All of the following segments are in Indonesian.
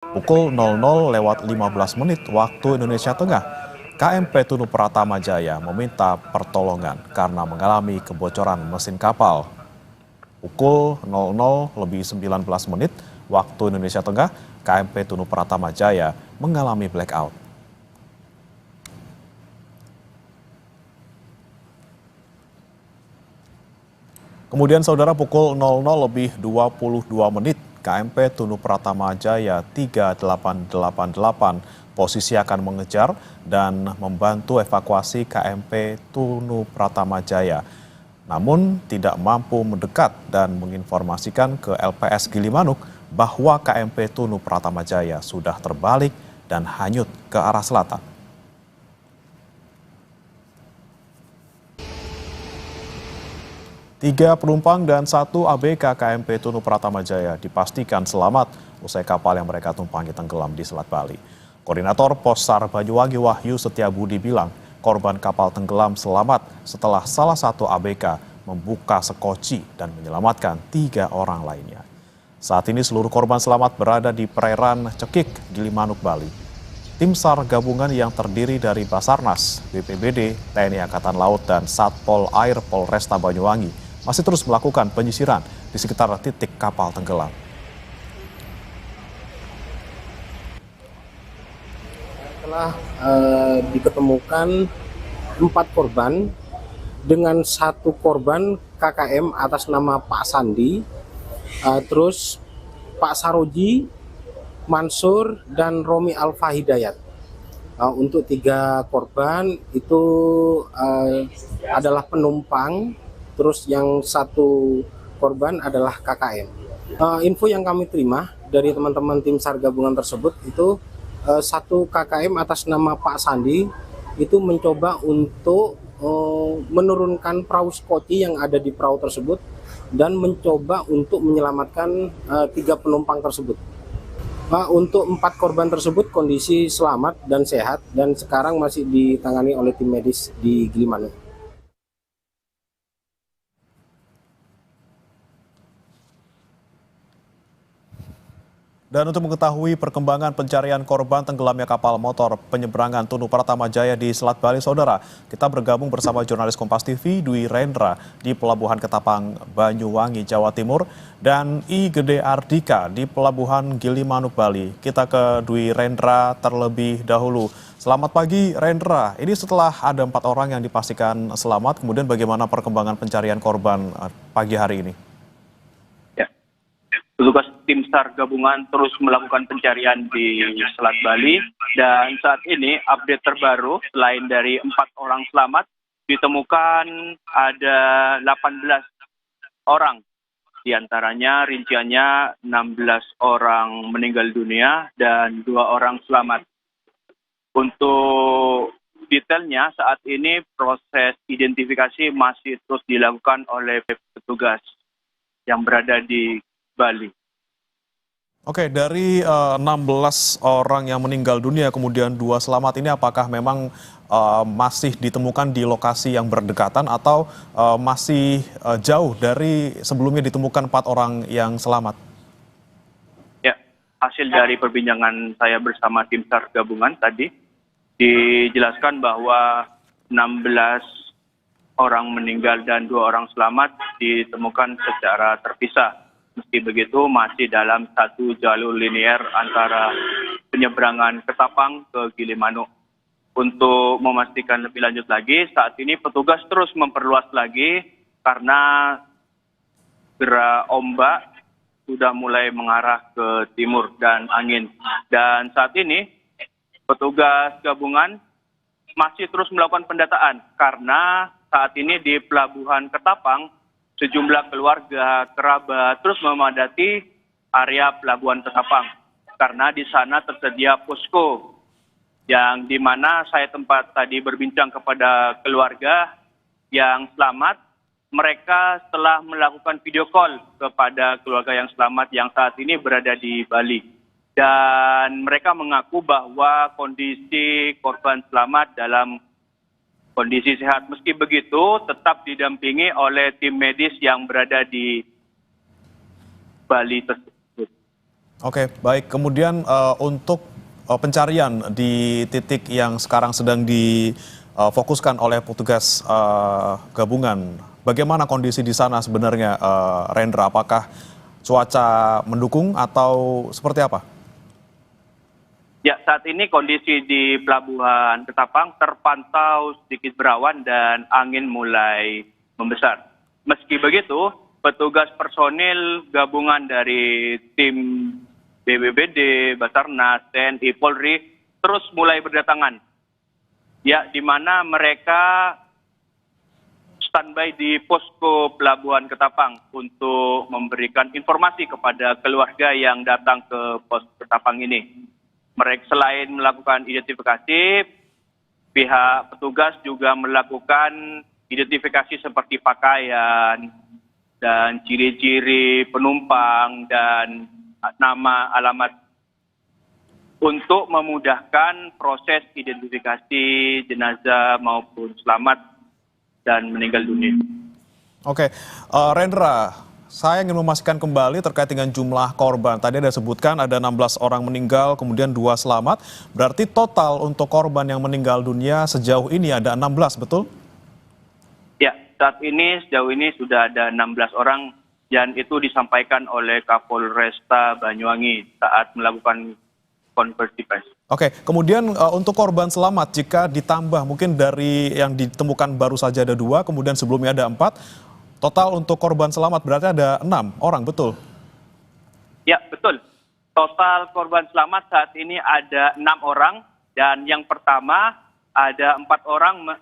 Pukul 00:15 waktu Indonesia Tengah, KMP Tunu Pratama Jaya meminta pertolongan karena mengalami kebocoran mesin kapal. Pukul 00:19 waktu Indonesia Tengah, KMP Tunu Pratama Jaya mengalami blackout. Kemudian saudara pukul 00:22 KMP Tunu Pratama Jaya 3888 posisi akan mengejar dan membantu evakuasi KMP Tunu Pratama Jaya. Namun tidak mampu mendekat dan menginformasikan ke LPS Gilimanuk bahwa KMP Tunu Pratama Jaya sudah terbalik dan hanyut ke arah selatan. Tiga penumpang dan satu ABK KMP Tunu Pratama Jaya dipastikan selamat usai kapal yang mereka tumpangi tenggelam di Selat Bali. Koordinator Possar Banyuwangi Wahyu Setiabudi bilang korban kapal tenggelam selamat setelah salah satu ABK membuka sekoci dan menyelamatkan 3 orang lainnya. Saat ini seluruh korban selamat berada di perairan Cekik, Gilimanuk, Bali. Tim SAR gabungan yang terdiri dari Basarnas, BPBD, TNI Angkatan Laut, dan Satpol Air Polresta Banyuwangi masih terus melakukan penyisiran di sekitar titik kapal tenggelam. Telah diketemukan 4 korban dengan 1 korban KKM atas nama Pak Sandi, terus Pak Saroji, Mansur, dan Romi Alfa Hidayat. Untuk 3 korban itu adalah penumpang, terus yang 1 korban adalah KKM. Info yang kami terima dari teman-teman tim SAR gabungan tersebut itu 1 KKM atas nama Pak Sandi itu mencoba untuk menurunkan perahu skoci yang ada di perahu tersebut dan mencoba untuk menyelamatkan 3 penumpang tersebut. Untuk 4 korban tersebut kondisi selamat dan sehat dan sekarang masih ditangani oleh tim medis di Gilimanuk. Dan untuk mengetahui perkembangan pencarian korban tenggelamnya kapal motor penyeberangan Tunu Pratama Jaya di Selat Bali, saudara, kita bergabung bersama jurnalis Kompas TV Dwi Rendra di Pelabuhan Ketapang, Banyuwangi, Jawa Timur, dan I Gede Ardika di Pelabuhan Gilimanuk, Bali. Kita ke Dwi Rendra terlebih dahulu. Selamat pagi, Rendra. Ini setelah ada 4 orang yang dipastikan selamat, kemudian bagaimana perkembangan pencarian korban pagi hari ini? Petugas tim SAR gabungan terus melakukan pencarian di Selat Bali dan saat ini update terbaru selain dari 4 orang selamat ditemukan ada 18 orang, diantaranya rinciannya 16 orang meninggal dunia dan 2 orang selamat. Untuk detailnya saat ini proses identifikasi masih terus dilakukan oleh petugas yang berada di Bali. Oke, dari 16 orang yang meninggal dunia kemudian 2 selamat ini apakah memang masih ditemukan di lokasi yang berdekatan atau masih jauh dari sebelumnya ditemukan 4 orang yang selamat? Ya, hasil dari perbincangan saya bersama tim SAR gabungan tadi dijelaskan bahwa 16 orang meninggal dan 2 orang selamat ditemukan secara terpisah. Meski begitu masih dalam satu jalur linear antara penyeberangan Ketapang ke Gilimanuk. Untuk memastikan lebih lanjut lagi, saat ini petugas terus memperluas lagi karena gerak ombak sudah mulai mengarah ke timur dan angin. Dan saat ini petugas gabungan masih terus melakukan pendataan karena saat ini di Pelabuhan Ketapang sejumlah keluarga, kerabat terus memadati area Pelabuhan Ketapang karena di sana tersedia posko yang di mana saya tempat tadi berbincang kepada keluarga yang selamat. Mereka telah melakukan video call kepada keluarga yang selamat yang saat ini berada di Bali. Dan mereka mengaku bahwa kondisi korban selamat dalam kondisi sehat. Meski begitu, tetap didampingi oleh tim medis yang berada di Bali tersebut. Oke, baik. Kemudian untuk pencarian di titik yang sekarang sedang difokuskan oleh petugas gabungan, bagaimana kondisi di sana sebenarnya, Rendra? Apakah cuaca mendukung atau seperti apa? Ya, saat ini kondisi di Pelabuhan Ketapang terpantau sedikit berawan dan angin mulai membesar. Meski begitu, petugas personil gabungan dari tim BPBD, Basarnas, TNI, Polri terus mulai berdatangan. Ya, di mana mereka standby di posko Pelabuhan Ketapang untuk memberikan informasi kepada keluarga yang datang ke pos Ketapang ini. Mereka selain melakukan identifikasi, pihak petugas juga melakukan identifikasi seperti pakaian dan ciri-ciri penumpang dan nama, alamat untuk memudahkan proses identifikasi jenazah maupun selamat dan meninggal dunia. Oke, Rendra, saya ingin memastikan kembali terkait dengan jumlah korban. Tadi ada sebutkan ada 16 orang meninggal, kemudian 2 selamat. Berarti total untuk korban yang meninggal dunia sejauh ini ada 16, betul? Ya, saat ini sejauh ini sudah ada 16 orang dan itu disampaikan oleh Kapolresta Banyuwangi saat melakukan konversi pers. Oke, kemudian untuk korban selamat, jika ditambah mungkin dari yang ditemukan baru saja ada 2, kemudian sebelumnya ada 4, total untuk korban selamat berarti ada 6 orang, betul? Ya, betul. Total korban selamat saat ini ada 6 orang dan yang pertama ada 4 orang.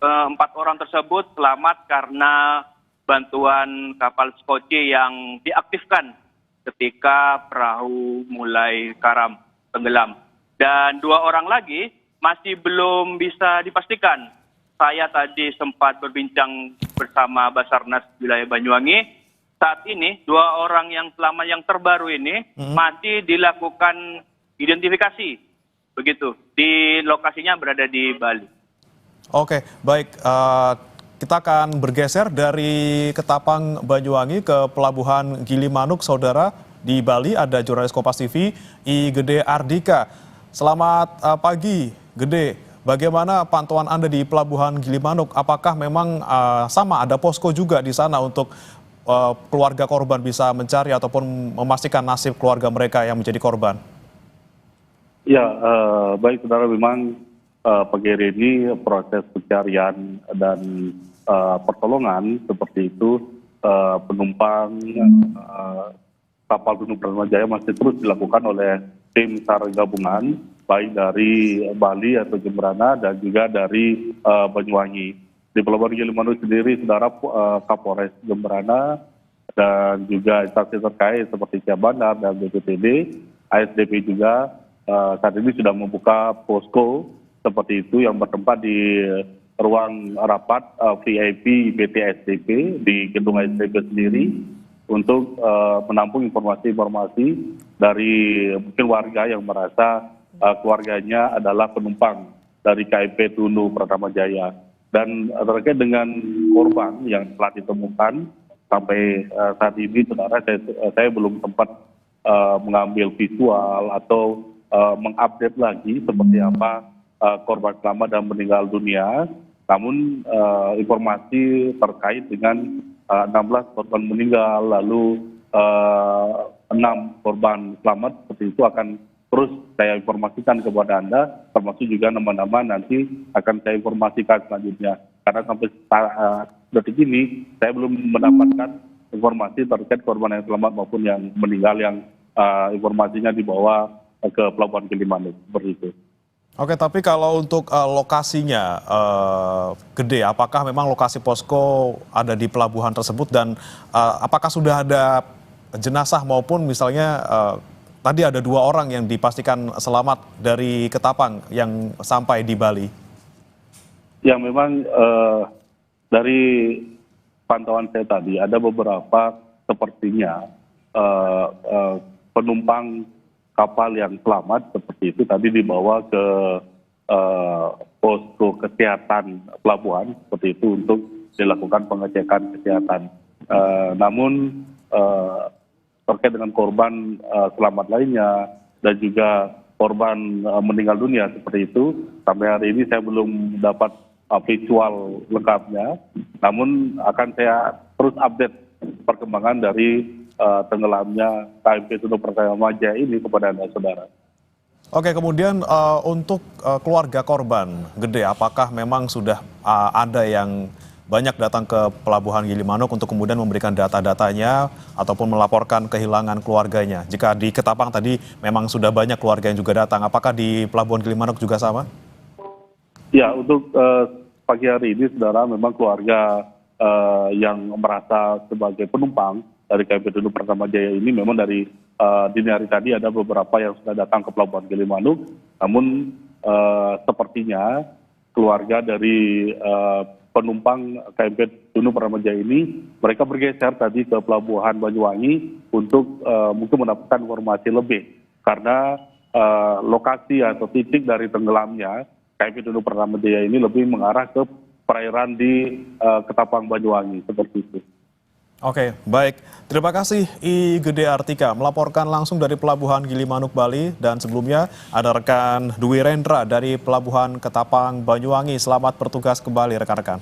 4 orang tersebut selamat karena bantuan kapal skoci yang diaktifkan ketika perahu mulai karam tenggelam. Dan 2 orang lagi masih belum bisa dipastikan. Saya tadi sempat berbincang bersama Basarnas wilayah Banyuwangi. Saat ini 2 orang yang selamat yang terbaru ini masih dilakukan identifikasi. Begitu. Di lokasinya berada di Bali. Oke, baik. Kita akan bergeser dari Ketapang Banyuwangi ke Pelabuhan Gilimanuk, saudara. Di Bali ada jurnalis Kompas TV, I Gede Ardika. Selamat pagi, Gede. Bagaimana pantauan Anda di Pelabuhan Gilimanuk? Apakah memang sama ada posko juga di sana untuk keluarga korban bisa mencari ataupun memastikan nasib keluarga mereka yang menjadi korban? Ya, baik saudara, memang pagi hari ini proses pencarian dan pertolongan seperti itu penumpang kapal Tunuk Pratama Jaya masih terus dilakukan oleh tim SAR gabungan, baik dari Bali atau Jemberana dan juga dari Banyuwangi. Di Pelabuhan Gilimanuk sendiri, saudara, Kapolres Jemberana dan juga instansi terkait seperti Syah Bandar dan BPBD, ASDP juga saat ini sudah membuka posko seperti itu yang bertempat di ruang rapat VIP BTSDP di gedung ASDP sendiri untuk menampung informasi-informasi dari mungkin warga yang merasa keluarganya adalah penumpang dari KMP Tunuk Pratama Jaya. Dan terkait dengan korban yang telah ditemukan sampai saat ini, saudara, saya belum sempat mengambil visual atau mengupdate lagi seperti apa korban selamat dan meninggal dunia. Namun informasi terkait dengan 16 korban meninggal, lalu 6 korban selamat seperti itu akan terus saya informasikan kepada Anda, termasuk juga nama-nama nanti akan saya informasikan selanjutnya. Karena sampai detik ini saya belum mendapatkan informasi terkait korban yang selamat maupun yang meninggal yang informasinya dibawa ke Pelabuhan Gilimanuk, seperti itu. Oke, tapi kalau untuk lokasinya, Gede, apakah memang lokasi posko ada di pelabuhan tersebut dan apakah sudah ada jenazah maupun misalnya tadi ada 2 orang yang dipastikan selamat dari Ketapang yang sampai di Bali? Ya, memang dari pantauan saya tadi ada beberapa sepertinya penumpang kapal yang selamat seperti itu tadi dibawa ke posko kesehatan pelabuhan seperti itu untuk dilakukan pengecekan kesehatan. Namun terkait dengan korban selamat lainnya dan juga korban meninggal dunia seperti itu. Sampai hari ini saya belum dapat visual lengkapnya, namun akan saya terus update perkembangan dari tenggelamnya KMP Tunu Pratama Jaya ini kepada Anda, saudara. Oke, kemudian untuk keluarga korban Gede, apakah memang sudah ada yang banyak datang ke Pelabuhan Gilimanuk untuk kemudian memberikan data-datanya ataupun melaporkan kehilangan keluarganya? Jika di Ketapang tadi memang sudah banyak keluarga yang juga datang, apakah di Pelabuhan Gilimanuk juga sama? Ya, untuk pagi hari ini, saudara, memang keluarga yang merasa sebagai penumpang dari KMP Tunu Pratama Jaya ini memang dari dini hari tadi ada beberapa yang sudah datang ke Pelabuhan Gilimanuk, namun sepertinya keluarga dari penumpang KMP Tunu Pratama Jaya ini mereka bergeser tadi ke Pelabuhan Banyuwangi untuk mungkin mendapatkan informasi lebih karena lokasi atau titik dari tenggelamnya KMP Tunu Pratama Jaya ini lebih mengarah ke perairan di Ketapang Banyuwangi seperti itu. Oke, baik. Terima kasih I Gede Artika melaporkan langsung dari Pelabuhan Gilimanuk, Bali. Dan sebelumnya ada rekan Dwi Rendra dari Pelabuhan Ketapang Banyuwangi. Selamat bertugas kembali rekan-rekan.